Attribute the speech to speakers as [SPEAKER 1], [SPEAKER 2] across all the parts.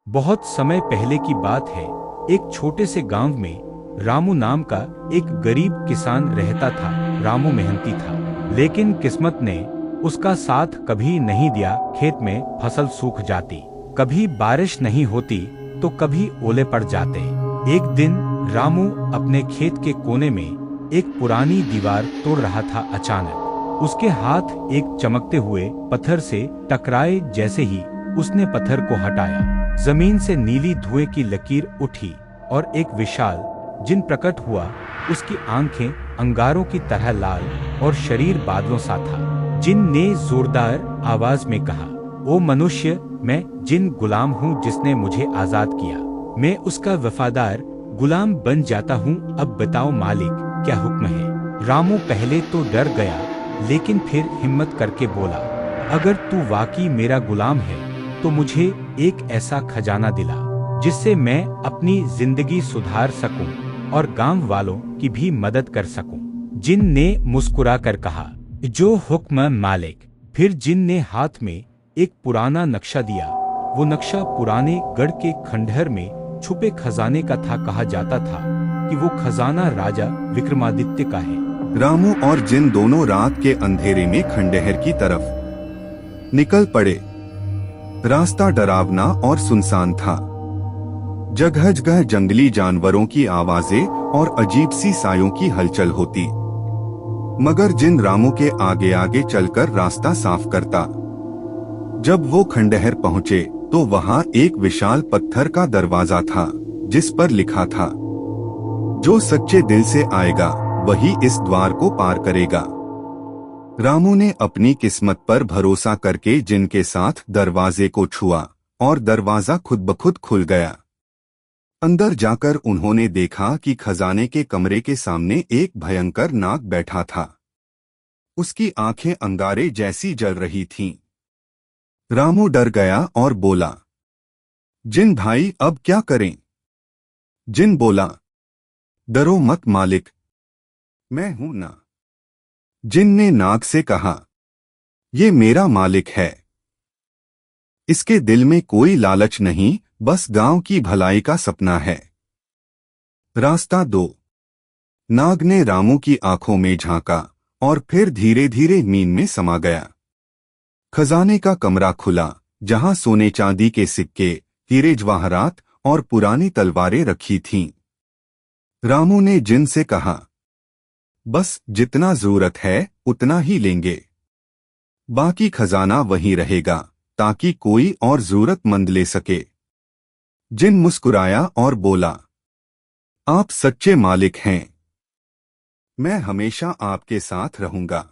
[SPEAKER 1] बहुत समय पहले की बात है। एक छोटे से गांव में रामू नाम का एक गरीब किसान रहता था। रामू मेहनती था, लेकिन किस्मत ने उसका साथ कभी नहीं दिया। खेत में फसल सूख जाती, कभी बारिश नहीं होती तो कभी ओले पड़ जाते। एक दिन रामू अपने खेत के कोने में एक पुरानी दीवार तोड़ रहा था। अचानक उसके हाथ एक चमकते हुए पत्थर से टकराए। जैसे ही उसने पत्थर को हटाया, जमीन से नीली धुएं की लकीर उठी और एक विशाल जिन प्रकट हुआ। उसकी आंखें अंगारों की तरह लाल और शरीर बादलों सा था। जिन ने जोरदार आवाज में कहा, ओ मनुष्य, मैं जिन गुलाम हूँ जिसने मुझे आजाद किया। मैं उसका वफादार गुलाम बन जाता हूँ। अब बताओ मालिक, क्या हुक्म है? रामू पहले तो डर गया, लेकिन फिर हिम्मत करके बोला, अगर तू वाकई मेरा गुलाम है तो मुझे एक ऐसा खजाना दिला जिससे मैं अपनी जिंदगी सुधार सकूं और गांव वालों की भी मदद कर सकूं। जिन ने मुस्कुराकर कहा, जो हुक्म मालिक। फिर जिन ने हाथ में एक पुराना नक्शा दिया। वो नक्शा पुराने गढ़ के खंडहर में छुपे खजाने का था। कहा जाता था कि वो खजाना राजा विक्रमादित्य का है।
[SPEAKER 2] रामू और जिन दोनों रात के अंधेरे में खंडहर की तरफ निकल पड़े। रास्ता डरावना और सुनसान था। जगह जगह जंगली जानवरों की आवाजें और अजीब सी सायों की हलचल होती। मगर जिन रामू के आगे आगे चलकर रास्ता साफ करता। जब वो खंडहर पहुंचे तो वहां एक विशाल पत्थर का दरवाजा था, जिस पर लिखा था, जो सच्चे दिल से आएगा वही इस द्वार को पार करेगा। रामू ने अपनी किस्मत पर भरोसा करके जिन के साथ दरवाजे को छुआ और दरवाजा खुद ब खुद खुल गया। अंदर जाकर उन्होंने देखा कि खजाने के कमरे के सामने एक भयंकर नाग बैठा था। उसकी आंखें अंगारे जैसी जल रही थीं। रामू डर गया और बोला, जिन भाई, अब क्या करें? जिन बोला, डरो मत मालिक, मैं हूं ना। जिन ने नाग से कहा, ये मेरा मालिक है। इसके दिल में कोई लालच नहीं, बस गांव की भलाई का सपना है। रास्ता 2। नाग ने रामू की आंखों में झांका और फिर धीरे धीरे नींद में समा गया। खजाने का कमरा खुला, जहां सोने चांदी के सिक्के, हीरे जवाहरात और पुरानी तलवारें रखी थीं। रामू ने जिन से कहा, बस जितना जरूरत है उतना ही लेंगे, बाकी खजाना वहीं रहेगा ताकि कोई और जरूरतमंद ले सके। जिन मुस्कुराया और बोला, आप सच्चे मालिक हैं, मैं हमेशा आपके साथ रहूंगा।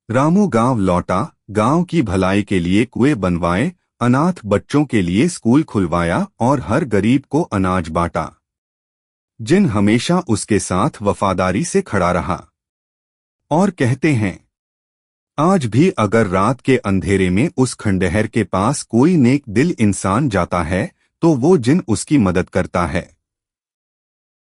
[SPEAKER 2] रामू गांव लौटा, गांव की भलाई के लिए कुएं बनवाए, अनाथ बच्चों के लिए स्कूल खुलवाया और हर गरीब को अनाज बांटा। जिन हमेशा उसके साथ वफादारी से खड़ा रहा। और कहते हैं, आज भी अगर रात के अंधेरे में उस खंडहर के पास कोई नेक दिल इंसान जाता है तो वो जिन उसकी मदद करता है।